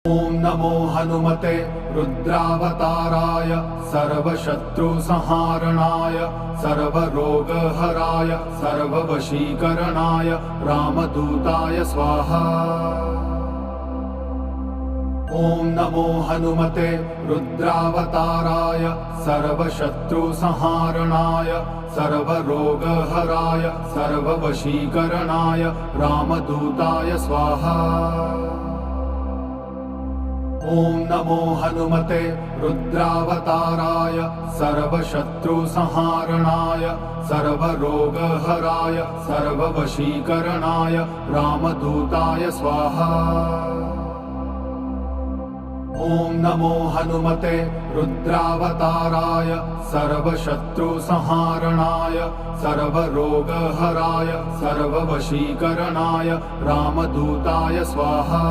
ॐ नमो हनुमते रुद्रावताराय सर्वशत्रुसंहारणाय सर्वरोगहराय सर्ववशीकरणाय रामदूताय स्वाहा। ॐ नमो हनुमते रुद्रावताराय सर्वशत्रुसंहारणाय सर्वरोगहराय सर्ववशीकरणाय रामदूताय स्वाहा। ॐ नमो हनुमते रुद्रावताराय सर्वशत्रुसंहारणाय सर्वरोगहराय सर्ववशीकरणाय रामदूताय स्वाहा। ॐ नमो हनुमते रुद्रावताराय सर्वशत्रुसंहारणाय सर्वरोगहराय सर्ववशीकरणाय रामदूताय स्वाहा।